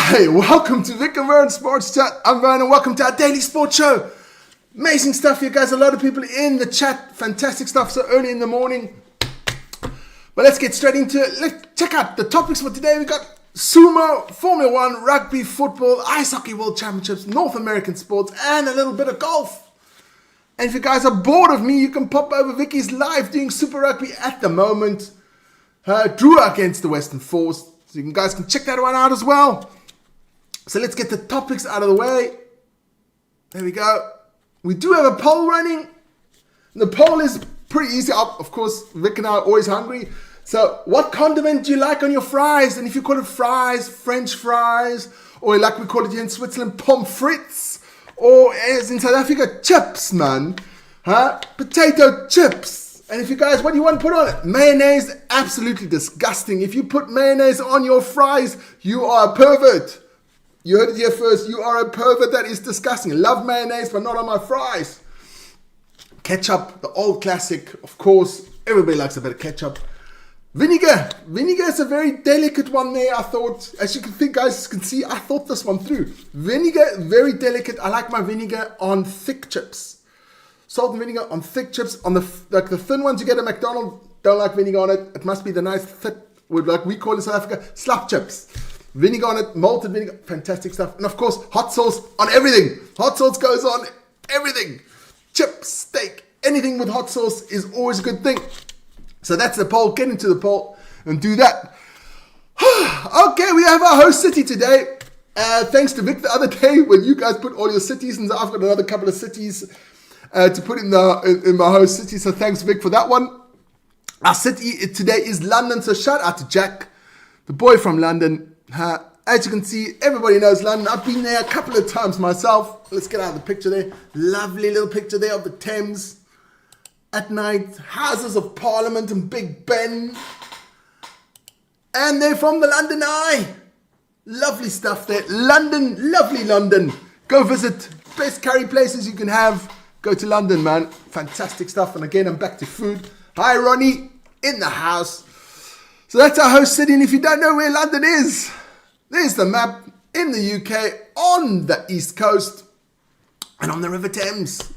Hey, welcome to Vic and Vern Sports Chat. I'm Vern and welcome to our daily sports show. Amazing stuff here, guys. A lot of people in the chat. Fantastic stuff so early in the morning. But let's get straight into it. Let's check out the topics for today. We got sumo, Formula One, rugby, football, ice hockey world championships, North American sports, and a little bit of golf. And if you guys are bored of me, you can pop over. Vicky's live doing Super Rugby at the moment. Drua against the Western Force. So you guys can check that one out as well. So let's get the topics out of the way. There we go. We do have a poll running. The poll is pretty easy. Of course, Vic and I are always hungry. So what condiment do you like on your fries? And if you call it fries, French fries, or like we call it here in Switzerland, pommes frites, or as in South Africa, chips, man. Potato chips. And if you guys, what do you want to put on it? Mayonnaise, absolutely disgusting. If you put mayonnaise on your fries, you are a pervert. You heard it here first. You are a pervert. That is disgusting. Love mayonnaise, but not on my fries. Ketchup, the old classic. Of course, everybody likes a bit of ketchup. Vinegar. Vinegar is a very delicate one there, I thought. As you can think, guys can see, I thought this one through. Vinegar, very delicate. I like my vinegar on thick chips. Salt and vinegar on thick chips. On the thin ones you get at McDonald's, don't like vinegar on it. It must be the nice thick, like we call in South Africa, slap chips. Vinegar on it, malted vinegar, fantastic stuff. And of course, hot sauce on everything. Hot sauce goes on everything. Chips, steak, anything with hot sauce is always a good thing. So that's the poll. Get into the poll and do that. Okay, we have our host city today. Thanks to Vic the other day when you guys put all your cities, and I've got another couple of cities to put in my host city. So thanks, Vic, for that one. Our city today is London. So shout out to Jack, the boy from London. As you can see, everybody knows London. I've been there a couple of times myself. Let's get out of the picture there. Lovely little picture there of the Thames at night. Houses of Parliament and Big Ben. And they're from the London Eye. Lovely stuff there. London, lovely London. Go visit. Best curry places you can have. Go to London, man. Fantastic stuff. And again, I'm back to food. Hi, Ronnie. In the house. So that's our host city. And if you don't know where London is, there's the map in the UK on the East Coast and on the River Thames.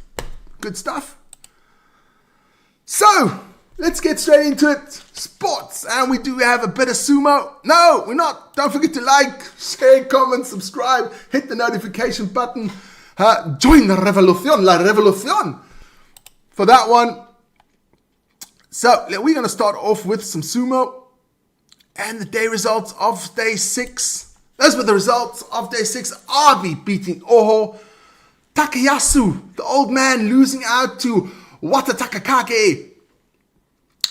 Good stuff. So let's get straight into it. Sports. And we do have a bit of sumo. No, we're not. Don't forget to like, share, comment, subscribe. Hit the notification button. Join the revolution, la revolution, for that one. So we're going to start off with some sumo and the day results of day 6. Those were the results of day 6. Arby beating Oho. Takayasu, the old man, losing out to Watatakakage.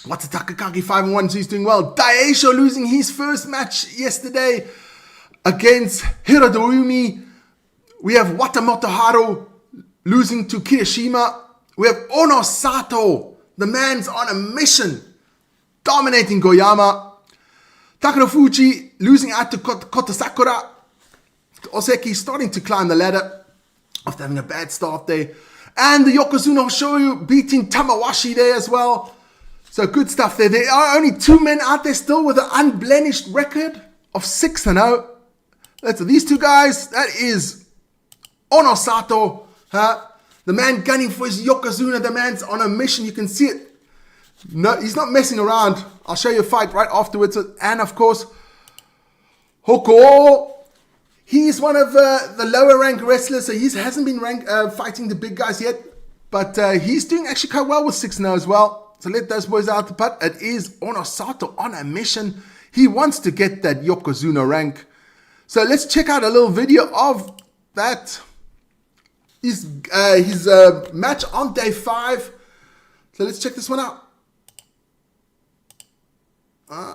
Watatakakage 5-1, so he's doing well. Daisho losing his first match yesterday against Hirodoumi. We have Watamoto Haru losing to Kirishima. We have Ono Sato, the man's on a mission, dominating Goyama. Takano Fuji losing out to Kota Sakura. Oseki starting to climb the ladder after having a bad start there. And the Yokozuna Shoyu beating Tamawashi there as well. So good stuff there. There are only 2 men out there still with an unblemished record of 6-0. That's these 2 guys. That is Ono Sato, the man gunning for his Yokozuna. The man's on a mission. You can see it. No, he's not messing around. I'll show you a fight right afterwards. And of course, Hoko. He's one of the lower ranked wrestlers. So he hasn't been fighting the big guys yet. But he's doing actually quite well with 6-0 as well. So let those boys out. But it is Ono Sato on a mission. He wants to get that Yokozuna rank. So let's check out a little video of that. His match on day 5. So let's check this one out.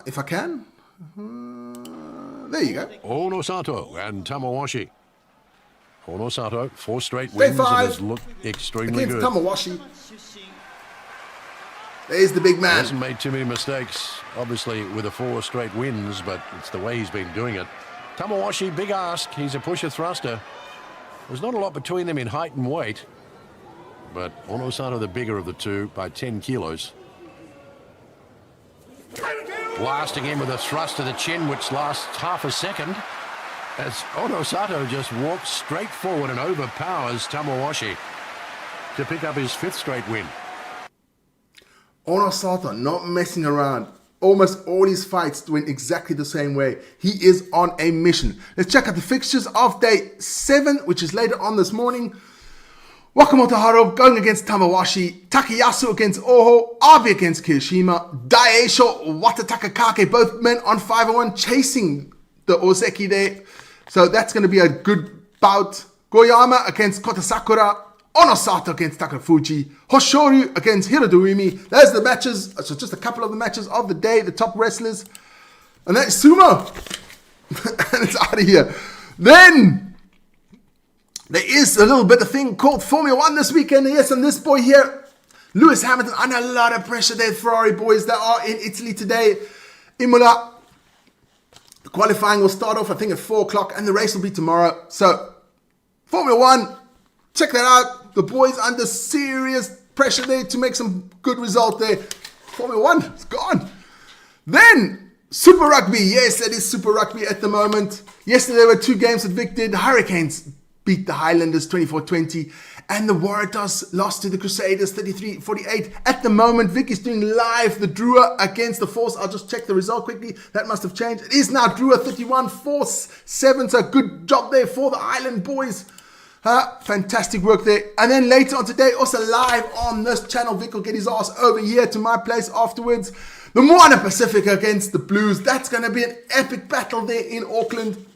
If I can. There you go. Ono Sato and Tamawashi. Ono Sato, 4 straight wins and has looked extremely against good. Tamawashi. There's the big man. He hasn't made too many mistakes, obviously, with the 4 straight wins, but it's the way he's been doing it. Tamawashi, big ask. He's a pusher thruster. There's not a lot between them in height and weight, but Ono Sato the bigger of the 2 by 10 kilos. Blasting in with a thrust to the chin, which lasts half a second. as Onosato just walks straight forward and overpowers Tamawashi to pick up his 5th straight win. Onosato not messing around. Almost all his fights went exactly the same way. He is on a mission. Let's check out the fixtures of day 7, which is later on this morning. Wakamoto Haru going against Tamawashi, Takayasu against Oho, Abe against Kirishima, Daisho, Watatakakake, both men on 5-1 chasing the Ozeki there. So that's going to be a good bout. Goyama against Kotasakura, Onosato against Takafuji, Hoshoryu against Hirodoimi. There's the matches. So just a couple of the matches of the day, the top wrestlers. And that's sumo. And it's out of here. Then there is a little bit of thing called Formula 1 this weekend. Yes, and this boy here, Lewis Hamilton, under a lot of pressure there, Ferrari boys that are in Italy today. Imola. The qualifying will start off, I think, at 4 o'clock, and the race will be tomorrow. So, Formula 1, check that out. The boys under serious pressure there to make some good result there. Formula 1, it's gone. Then, Super Rugby. Yes, that is Super Rugby at the moment. Yesterday there were 2 games that Vic did. Hurricanes beat the Highlanders 24-20. And the Waratahs lost to the Crusaders 33-48. At the moment, Vic is doing live the Drua against the Force. I'll just check the result quickly. That must have changed. It is now Drua 31, Force 7. So good job there for the Island boys. Fantastic work there. And then later on today, also live on this channel, Vic will get his ass over here to my place afterwards. The Moana Pacifica against the Blues. That's going to be an epic battle there in Auckland.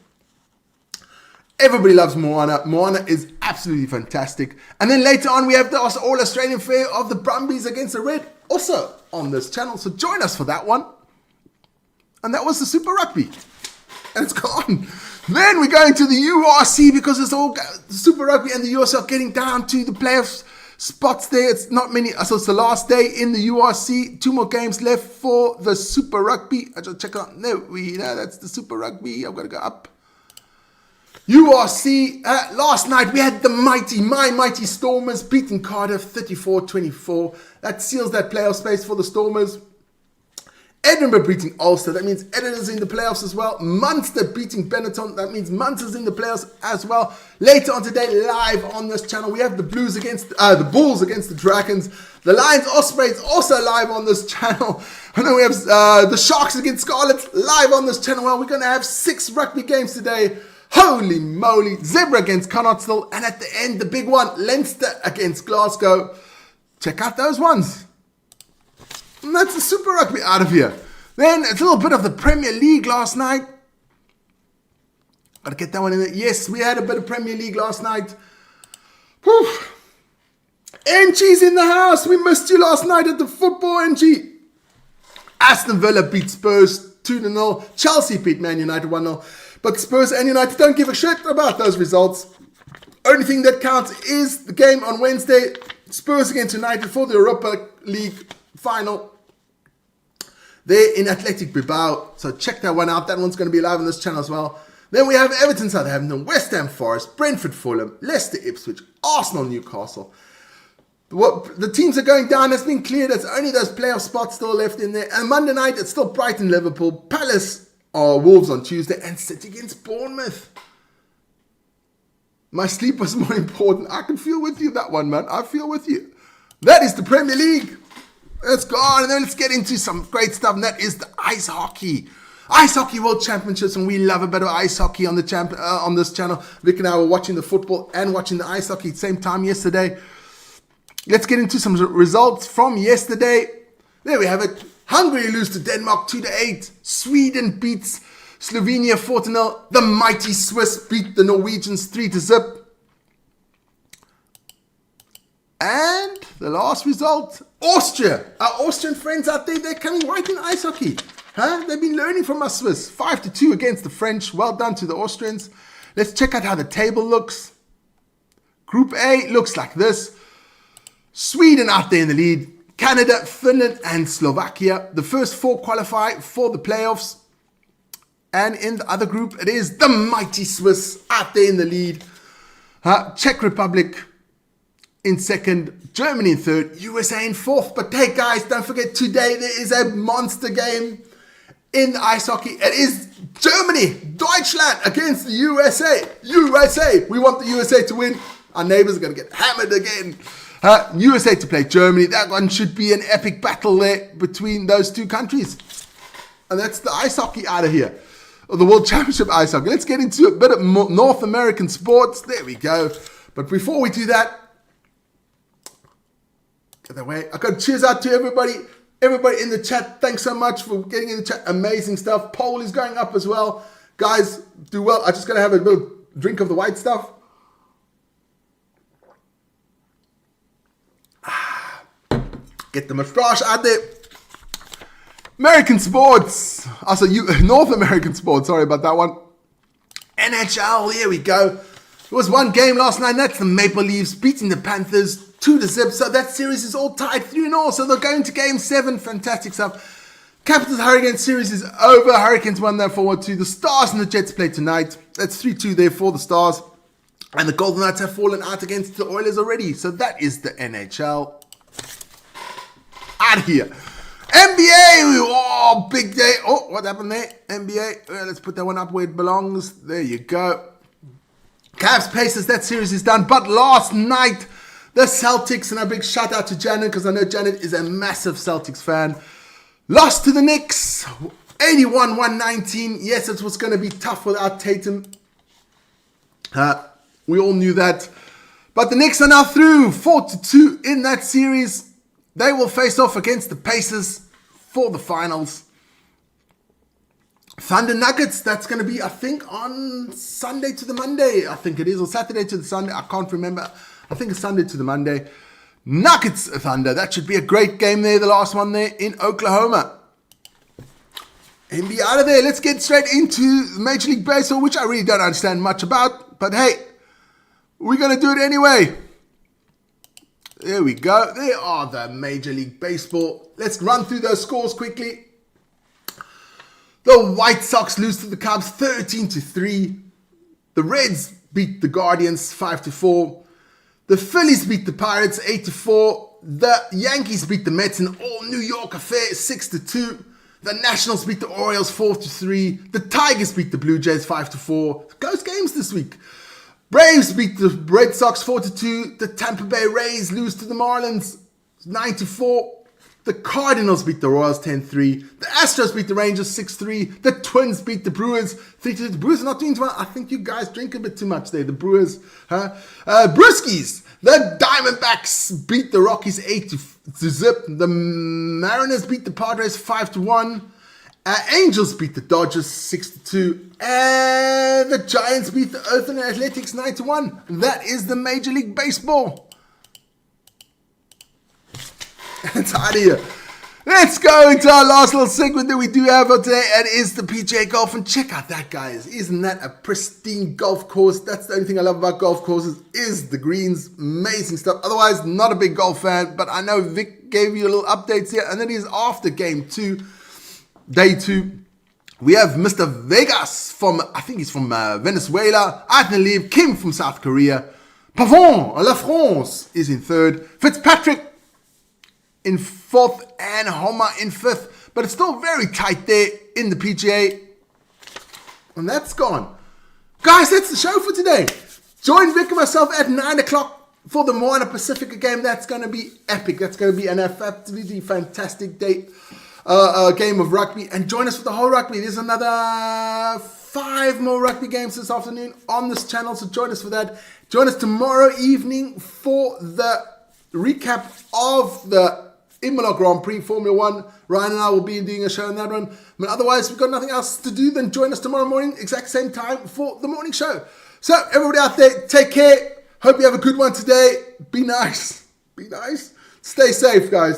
Everybody loves Moana. Moana is absolutely fantastic. And then later on, we have the All-Australian Fair of the Brumbies against the Red, also on this channel. So join us for that one. And that was the Super Rugby. And it's gone. Then we're going to the URC because it's all Super Rugby and the URC are getting down to the playoffs spots there. It's not many. So it's the last day in the URC. 2 more games left for the Super Rugby. I just check out. No, that's the Super Rugby. I've got to go up. URC, last night we had the mighty Stormers beating Cardiff 34-24. That seals that playoff space for the Stormers. Edinburgh beating Ulster. That means Edinburgh's in the playoffs as well. Munster beating Benetton. That means Munster's in the playoffs as well. Later on today, live on this channel, we have the Bulls against the Dragons. The Lions Ospreys also live on this channel. And then we have the Sharks against Scarlets live on this channel. Well, we're going to have 6 rugby games today. Holy moly. Zebra against Connaughton. And at the end, the big one, Leinster against Glasgow. Check out those ones. And that's the Super Rugby out of here. Then a little bit of the Premier League last night. Gotta get that one in there. Yes, we had a bit of Premier League last night. Whew. NG's in the house. We missed you last night at the football, NG. Aston Villa beat Spurs 2-0. Chelsea beat Man United 1-0. But Spurs and United don't give a shit about those results. Only thing that counts is the game on Wednesday. Spurs against United for the Europa League final. They're in Athletic Bilbao. So check that one out. That one's going to be live on this channel as well. Then we have Everton Southampton, West Ham Forest, Brentford Fulham, Leicester Ipswich, Arsenal Newcastle. The teams are going down. It's been cleared. There's only those playoff spots still left in there. And Monday night, it's still Brighton Liverpool, Palace Wolves on Tuesday, and City against Bournemouth. My sleep was more important. I can feel with you that one, man. I feel with you. That is the Premier League. Let's go on, and then let's get into some great stuff, and that is the ice hockey. Ice Hockey World Championships, and we love a bit of ice hockey on the on this channel. Vic and I were watching the football and watching the ice hockey at the same time yesterday. Let's get into some results from yesterday. There we have it. Hungary lose to Denmark 2-8. Sweden beats Slovenia 4-0. The mighty Swiss beat the Norwegians 3-0. And the last result, Austria. Our Austrian friends out there, they're coming right in ice hockey. They've been learning from us Swiss. 5-2 against the French. Well done to the Austrians. Let's check out how the table looks. Group A looks like this. Sweden out there in the lead. Canada, Finland, and Slovakia. The first 4 qualify for the playoffs. And in the other group, it is the mighty Swiss out there in the lead. Czech Republic in second, Germany in third, USA in fourth. But hey guys, don't forget today there is a monster game in ice hockey. It is Germany, Deutschland against the USA. USA. We want the USA to win. Our neighbors are going to get hammered again. USA to play Germany. That one should be an epic battle there between those two countries. And that's the ice hockey out of here. Or the World Championship ice hockey. Let's get into a bit of North American sports. There we go. But before we do that, get that way. I got to cheers out to everybody. Everybody in the chat, thanks so much for getting in the chat. Amazing stuff. Poll is going up as well. Guys, do well. I'm just going to have a little drink of the white stuff. Get the moustache out there. American sports. Also, North American sports. Sorry about that one. NHL, here we go. There was one game last night. That's the Maple Leafs beating the Panthers 2-0. So that series is all tied 3-0. So they're going to game 7. Fantastic stuff. Capitals Hurricanes series is over. Hurricanes won that 4-2. The Stars and the Jets play tonight. That's 3-2 there for the Stars. And the Golden Knights have fallen out against the Oilers already. So that is the NHL. Out of here. NBA. Oh, big day. Oh, what happened there? NBA. Well, let's put that one up where it belongs. There you go. Cavs Pacers, that series is done. But last night, the Celtics, and a big shout out to Janet, because I know Janet is a massive Celtics fan, lost to the Knicks, 81-119. Yes, it was going to be tough without Tatum. We all knew that. But the Knicks are now through 4-2 in that series. They will face off against the Pacers for the finals. Thunder Nuggets, that's going to be, I think, on Sunday to the Monday. I think it is, or Saturday to the Sunday. I can't remember. I think it's Sunday to the Monday. Nuggets Thunder, that should be a great game there, the last one there in Oklahoma. NBA out of there. Let's get straight into Major League Baseball, which I really don't understand much about. But hey, we're going to do it anyway. There we go. There are the Major League Baseball. Let's run through those scores quickly. The White Sox lose to the Cubs 13-3. The Reds beat the Guardians 5-4. The Phillies beat the Pirates 8-4. The Yankees beat the Mets in all New York affair 6-2. The Nationals beat the Orioles 4-3. The Tigers beat the Blue Jays 5-4. Close games this week. Braves beat the Red Sox 4-2. The Tampa Bay Rays lose to the Marlins 9-4. The Cardinals beat the Royals 10-3. The Astros beat the Rangers 6-3. The Twins beat the Brewers 3-2. The Brewers are not doing too well. I think you guys drink a bit too much there. The Brewers, Brewskis. The Diamondbacks beat the Rockies 8-0. The Mariners beat the Padres 5-1. Angels beat the Dodgers 6-2. And the Giants beat the Oakland Athletics 9-1. That is the Major League Baseball. It's out of here. Let's go into our last little segment that we do have for today. And is the PGA Golf. And check out that, guys. Isn't that a pristine golf course? That's the only thing I love about golf courses is the greens. Amazing stuff. Otherwise, not a big golf fan. But I know Vic gave you a little updates here. And then he's after game 2. Day 2, we have Mr. Vegas from, I think he's from Venezuela. Adnalev Kim from South Korea. Pavon, La France, is in 3rd. Fitzpatrick in 4th. And Homer in 5th. But it's still very tight there in the PGA. And that's gone. Guys, that's the show for today. Join Vic and myself at 9 o'clock for the Moana Pacifica game. That's going to be epic. That's going to be an absolutely fantastic day. Game of rugby, and join us for the whole rugby. There's another 5 more rugby games this afternoon on this channel, so join us for that. Join us tomorrow evening for the recap of the Imola Grand Prix Formula 1. Ryan and I will be doing a show on that one. But otherwise, we've got nothing else to do than join us tomorrow morning, exact same time for the morning show. So everybody out there, take care. Hope you have a good one today. Be nice. Be nice. Stay safe, guys.